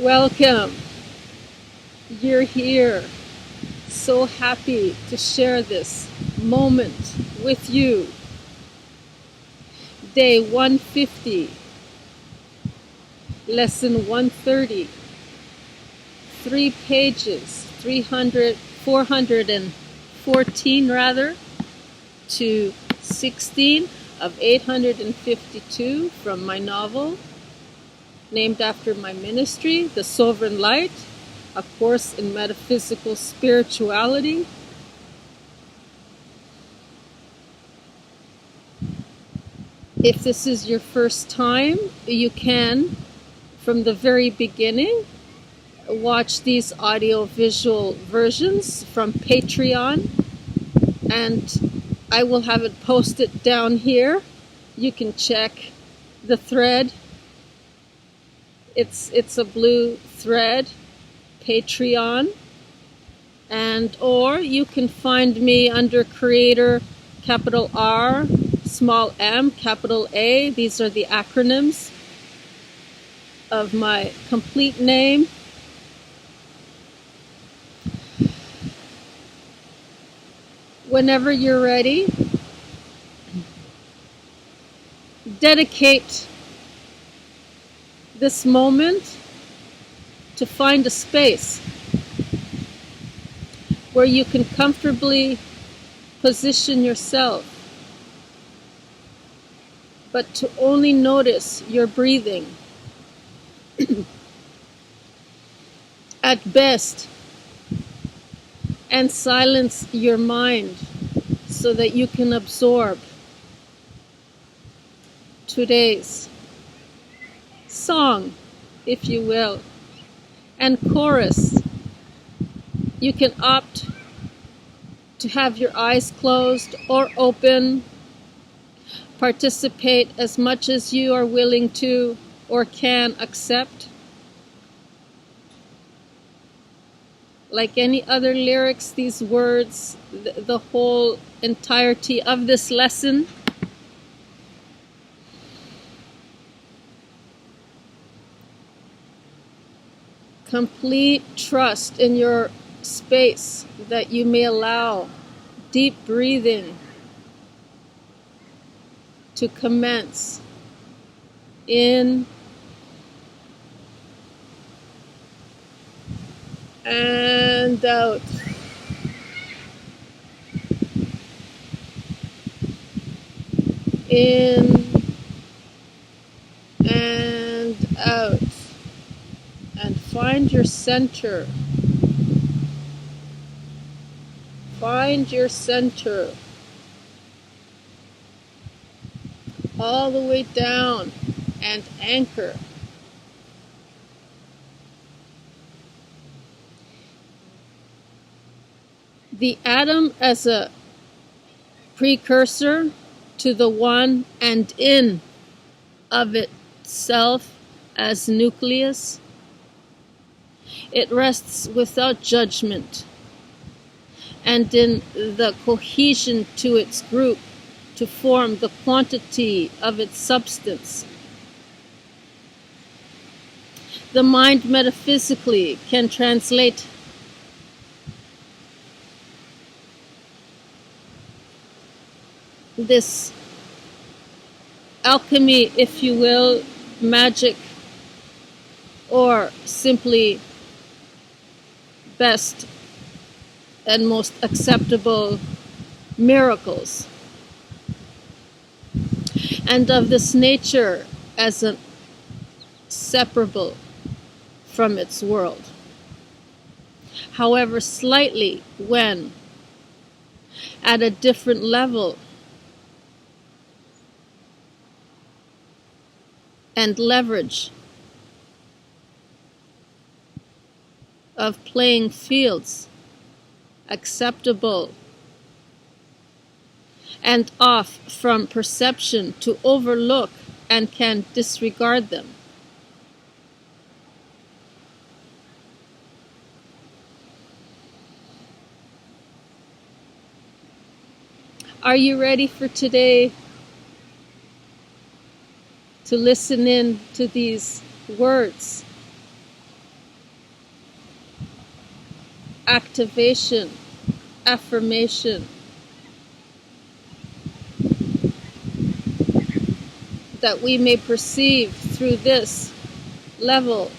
Welcome. You're here. So happy to share this moment with you. Day 150, lesson 130, 3 pages, 414 rather, to 16 of 852 from my novel, named after my ministry, The Sovereign Light, a course in metaphysical spirituality. If this is your first time, you can, from the very beginning, watch these audio-visual versions from Patreon, and I will have it posted down here. You can check the thread. It's a blue thread, Patreon, and or you can find me under Creator, capital R, small m, capital A. These are the acronyms of my complete name. Whenever you're ready, dedicate this moment to find a space where you can comfortably position yourself, but to only notice your breathing. At best, and silence your mind so that you can absorb today's song, if you will, and chorus. You can opt to have your eyes closed or open, participate as much as you are willing to or can accept. Like any other lyrics, these words, the whole entirety of this lesson, complete trust in your space that you may allow deep breathing to commence in and out. In and out. And find your center. Find your center. All the way down and anchor. The atom as a precursor to the one and in of itself as nucleus. It rests without judgment and in the cohesion to its group to form the quantity of its substance. The mind metaphysically can translate this alchemy, if you will, magic, or simply best and most acceptable miracles, and of this nature as inseparable from its world. However, slightly when at a different level and leverage of playing fields acceptable and off from perception to overlook and can disregard them. Are you ready for today to listen in to these words activation, affirmation, that we may perceive through this level,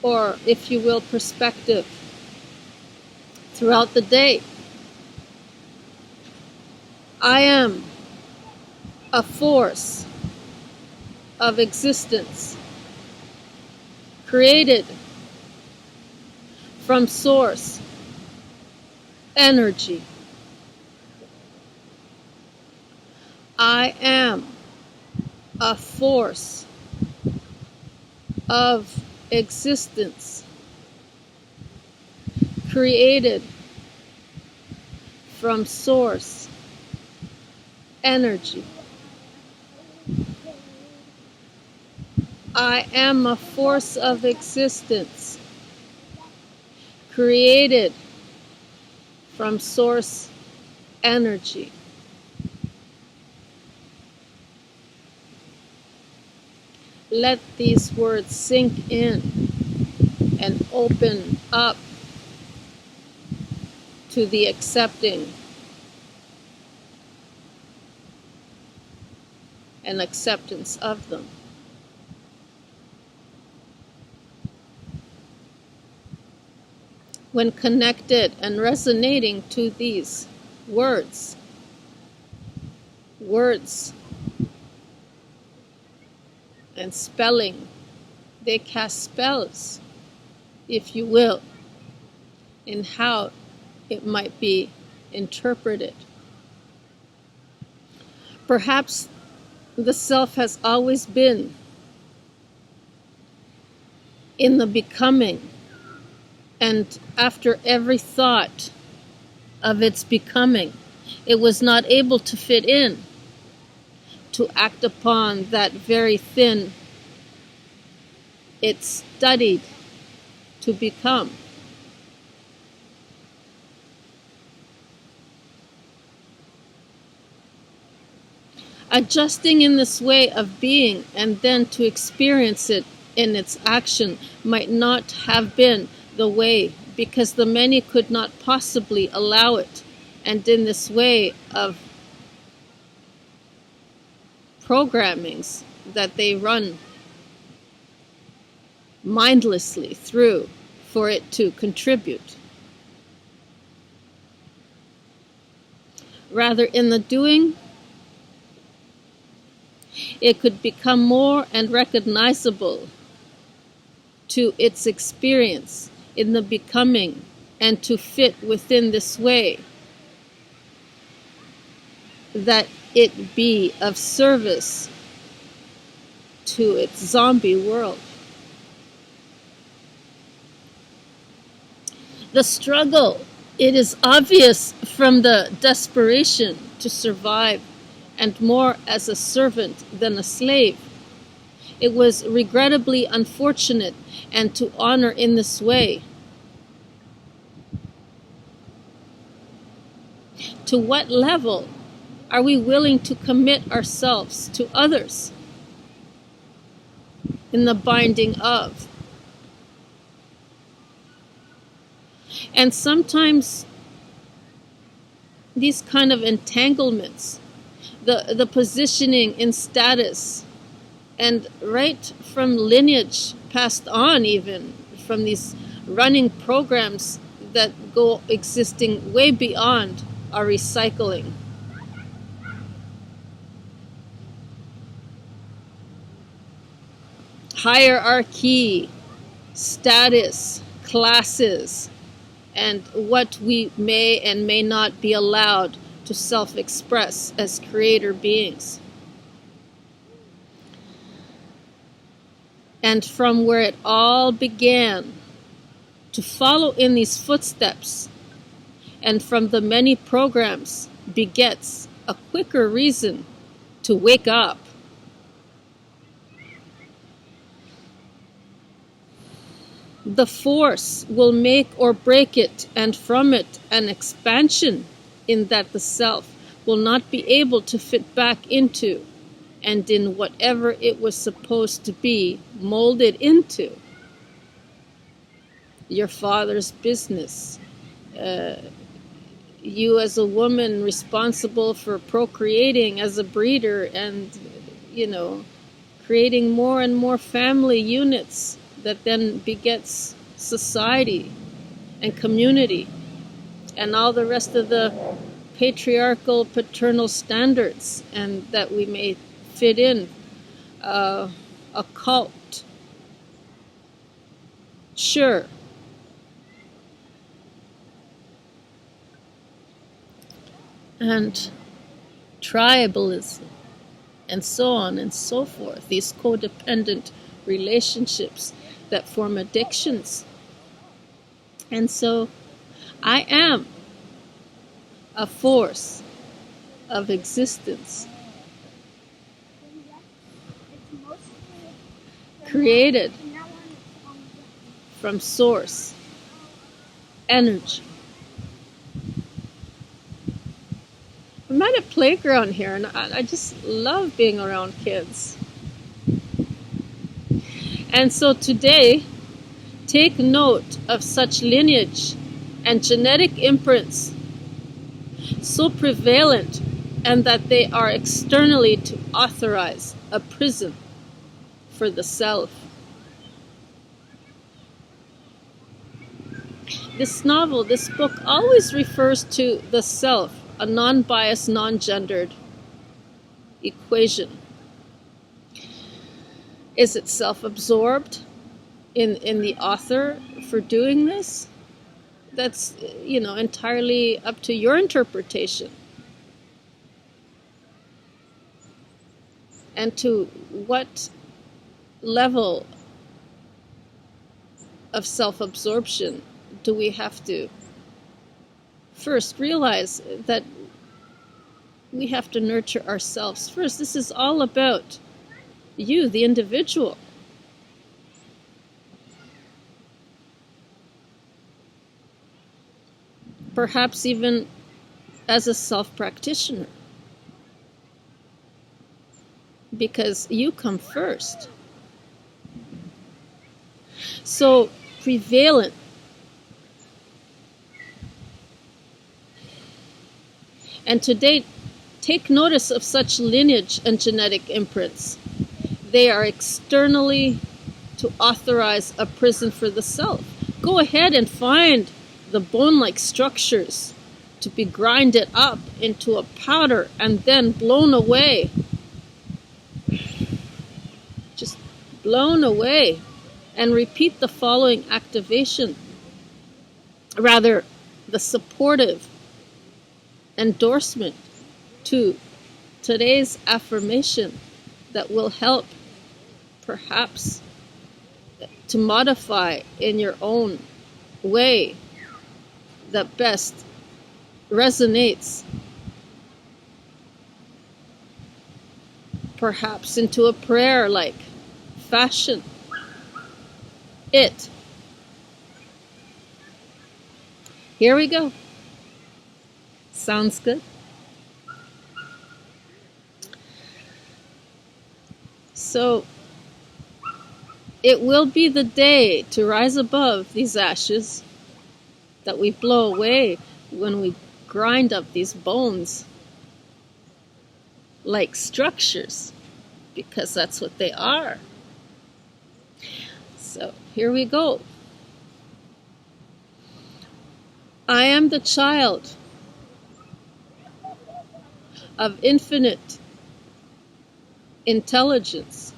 or if you will, perspective, throughout the day. I am a force of existence, created from source energy. I am a force of existence, created from source energy. I am a force of existence, created from source energy. Let these words sink in and open up to the accepting and acceptance of them. When connected and resonating to these words and spelling, they cast spells, if you will, in how it might be interpreted. Perhaps the self has always been in the becoming, and after every thought of its becoming, it was not able to fit in to act upon that very thing it studied to become. Adjusting in this way of being and then to experience it in its action might not have been the way, because the many could not possibly allow it, and in this way of programmings that they run mindlessly through for it to contribute. Rather, in the doing, it could become more and recognizable to its experience in the becoming, and to fit within this way, that it be of service to its zombie world. The struggle, it is obvious from the desperation to survive, and more as a servant than a slave. It was regrettably unfortunate, and to honor in this way. To what level are we willing to commit ourselves to others in the binding of? And sometimes these kind of entanglements, the positioning in status, and right from lineage passed on, even from these running programs that go existing way beyond our recycling. Hierarchy, status, classes, and what we may and may not be allowed to self-express as creator beings. And from where it all began, to follow in these footsteps, and from the many programs begets a quicker reason to wake up. The force will make or break it, and from it an expansion in that the self will not be able to fit back into, and in whatever it was supposed to be molded into. your father's business. You as a woman responsible for procreating as a breeder and, creating more and more family units that then begets society and community and all the rest of the patriarchal paternal standards, and that we may fit in a cult. Sure. And tribalism, and so on and so forth, these codependent relationships that form addictions. And so I am a force of existence, created from source energy. I'm at a playground here, and I just love being around kids. And so today, take note of such lineage and genetic imprints so prevalent, and that they are externally to authorize a prison for the self. This novel, this book, always refers to the self, a non-biased, non-gendered equation. Is it self-absorbed in the author for doing this? That's, entirely up to your interpretation. And to what level of self-absorption do we have to first realize that we have to nurture ourselves first? This is all about you, the individual. Perhaps even as a self-practitioner, because you come first. So prevalent and today, take notice of such lineage and genetic imprints. They are externally to authorize a prison for the self. Go ahead and find the bone-like structures to be grinded up into a powder and then blown away. Just blown away. And repeat the following activation. Rather, the supportive endorsement to today's affirmation that will help perhaps to modify in your own way that best resonates, perhaps into a prayer-like fashion. Here we go. Sounds good? So, it will be the day to rise above these ashes that we blow away when we grind up these bones like structures, because that's what they are. So, here we go. I am the child of infinite intelligence,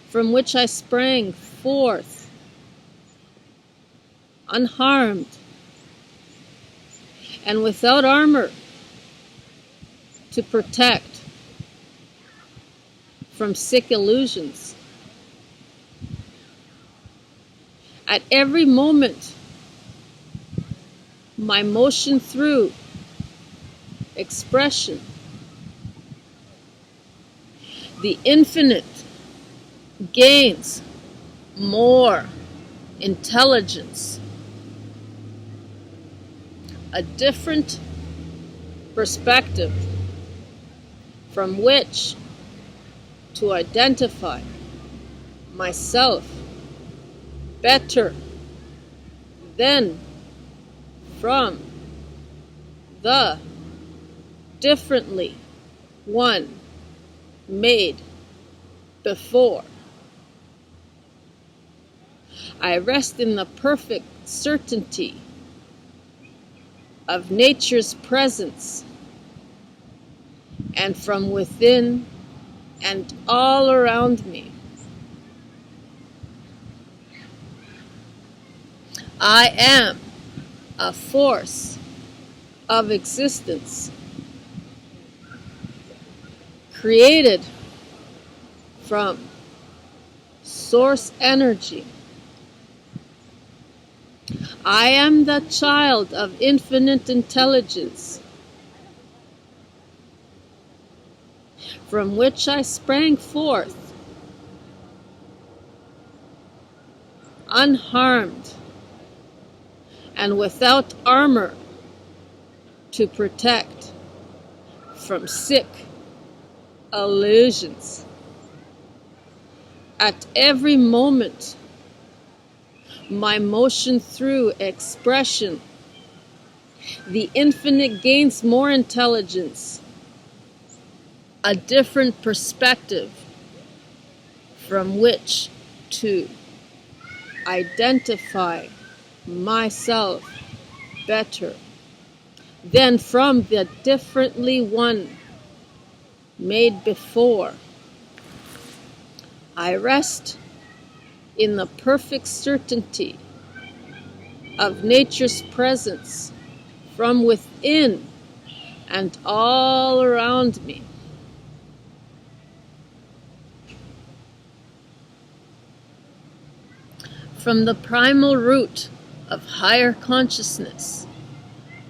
from which I sprang forth unharmed and without armor to protect from sick illusions. At every moment, my motion through expression, the infinite gains more intelligence, a different perspective from which to identify myself better than from the differently one made before. I rest in the perfect certainty of nature's presence, and from within and all around me. I am a force of existence, created from source energy. I am the child of infinite intelligence, from which I sprang forth, unharmed and without armor to protect from sick illusions. At every moment, my motion through expression, the infinite gains more intelligence, a different perspective from which to identify myself better than from the differently one made before. I rest in the perfect certainty of nature's presence from within and all around me. From the primal root of higher consciousness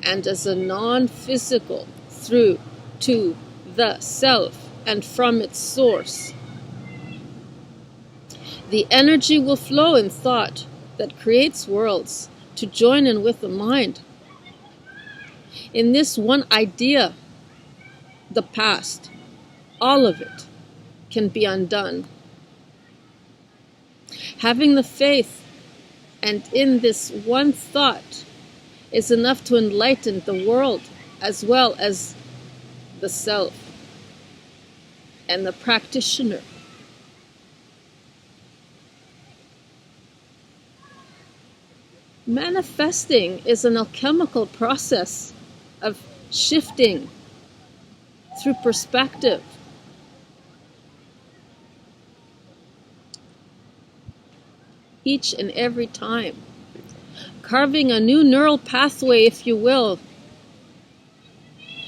and as a non-physical through to the self and from its source, the energy will flow in thought that creates worlds to join in with the mind. In this one idea, the past, all of it, can be undone. Having the faith and in this one thought is enough to enlighten the world as well as the self and the practitioner. Manifesting is an alchemical process of shifting through perspective. Each and every time, carving a new neural pathway, if you will,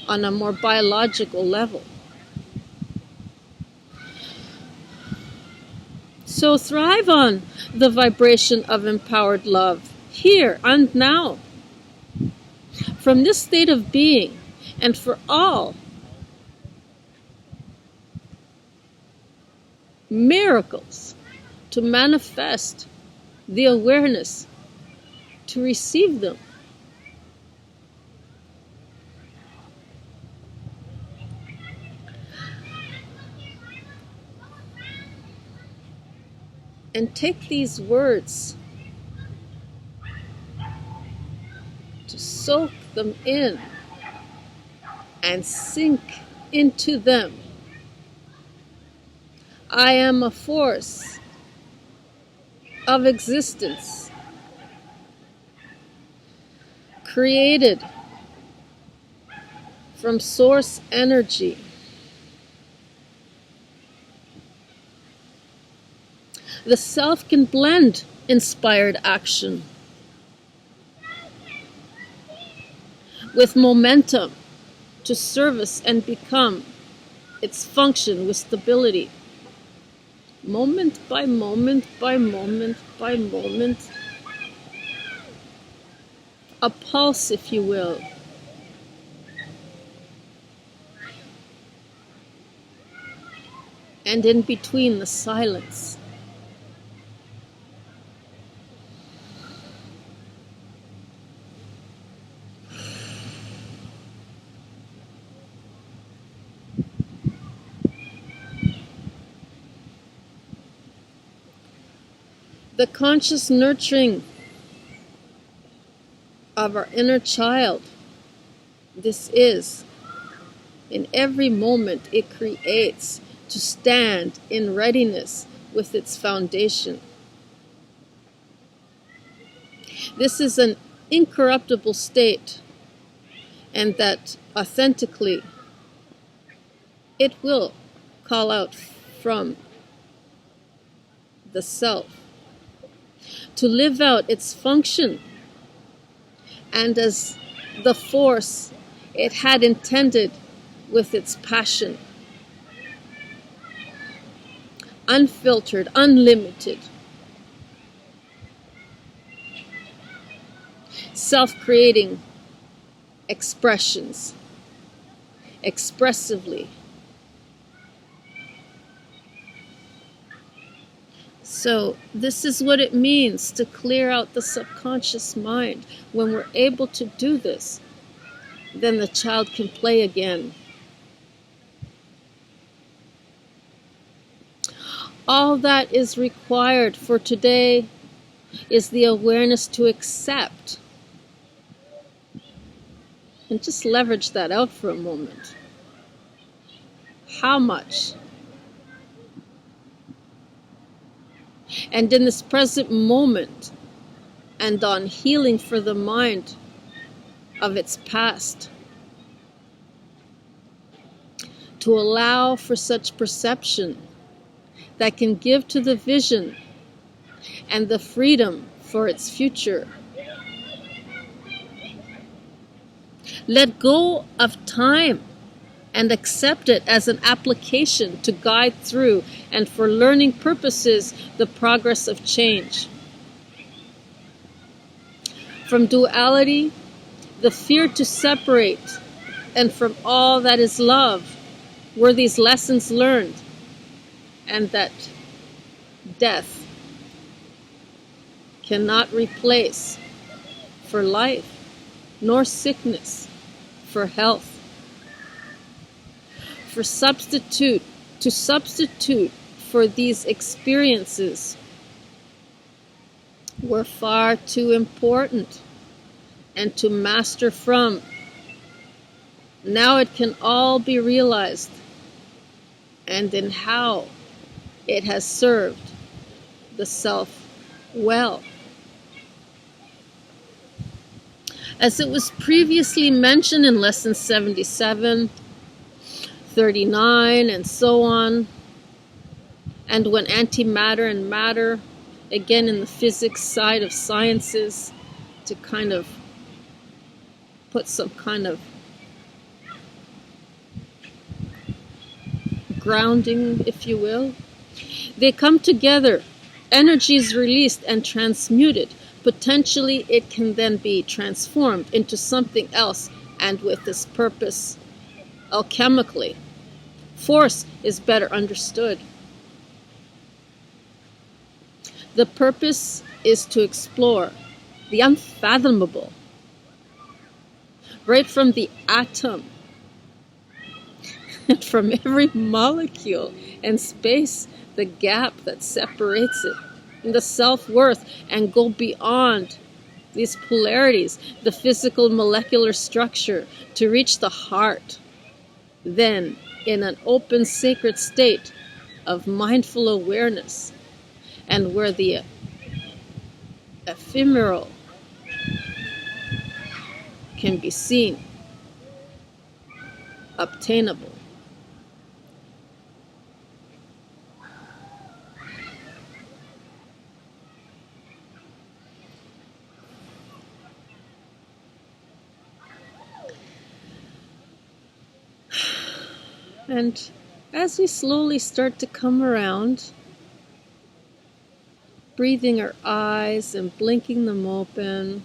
on a more biological level. So thrive on the vibration of empowered love, here and now. From this state of being, and for all miracles to manifest, the awareness to receive them. And take these words to soak them in and sink into them. I am a force of existence, created from source energy. The self can blend inspired action with momentum to service and become its function with stability. Moment by moment by moment by moment. A pulse, if you will. And in between, the silence. The conscious nurturing of our inner child, this is, in every moment it creates to stand in readiness with its foundation. This is an incorruptible state, and that authentically it will call out from the self to live out its function and as the force it had intended with its passion. Unfiltered, unlimited, self-creating expressions, expressively. So this is what it means to clear out the subconscious mind. When we're able to do this, then the child can play again. All that is required for today is the awareness to accept. And just leverage that out for a moment. How much? And in this present moment, and on healing for the mind of its past, to allow for such perception that can give to the vision and the freedom for its future. Let go of time and accept it as an application to guide through and for learning purposes the progress of change. From duality, the fear to separate, and from all that is love, were these lessons learned, and that death cannot replace for life, nor sickness for health. To substitute for these experiences were far too important and to master from. Now it can all be realized, and in how it has served the self well. As it was previously mentioned in Lesson 77, 39, and so on, and when antimatter and matter, again in the physics side of sciences, to kind of put some kind of grounding, if you will, they come together, energy is released and transmuted. Potentially it can then be transformed into something else, and with this purpose alchemically. Force is better understood. The purpose is to explore the unfathomable, right from the atom and from every molecule and space, the gap that separates it, and the self-worth, and go beyond these polarities, the physical molecular structure, to reach the heart. Then, in an open sacred state of mindful awareness, and where the ephemeral can be seen, obtainable. And as we slowly start to come around, breathing our eyes and blinking them open,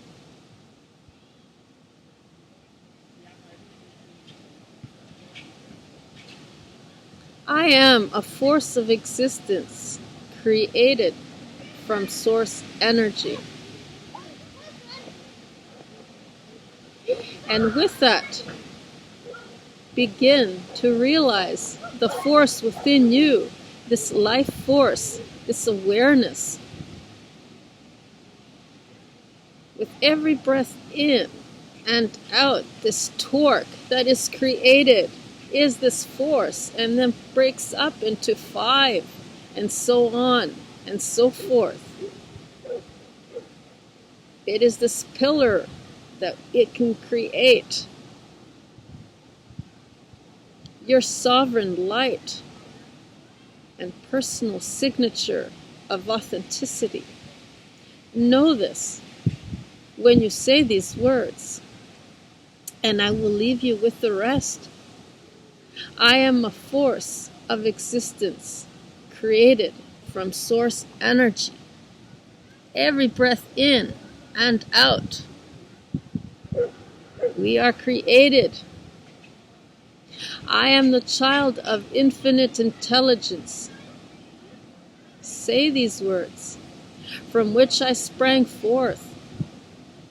I am a force of existence created from source energy. And with that, begin to realize the force within you, this life force, this awareness, With every breath in and out, this torque that is created is this force, and then breaks up into 5, and so on and so forth. It is this pillar that it can create. Your sovereign light and personal signature of authenticity. Know this when you say these words, and I will leave you with the rest. I am a force of existence created from source energy. Every breath in and out, we are created. I am the child of infinite intelligence. Say these words, from which I sprang forth,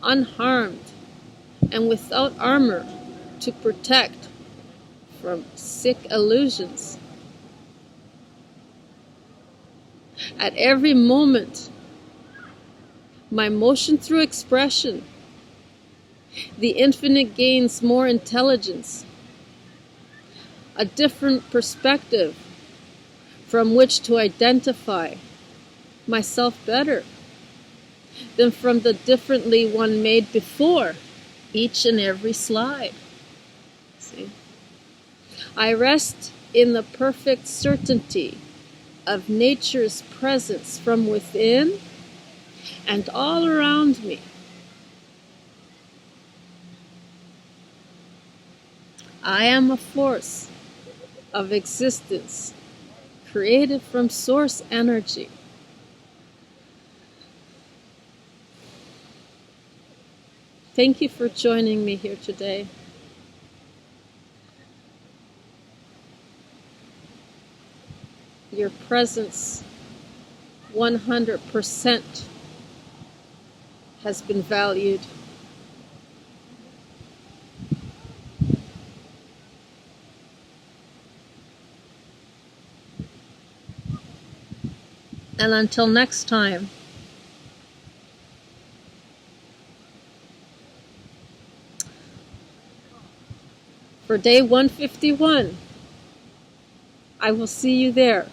unharmed and without armor, to protect from sick illusions. At every moment, my motion through expression, the infinite gains more intelligence, a different perspective from which to identify myself better than from the differently one made before each and every slide. See? I rest in the perfect certainty of nature's presence from within and all around me. I am a force of existence created from source energy. Thank you for joining me here today. Your presence 100% has been valued. And until next time, for day 151, I will see you there.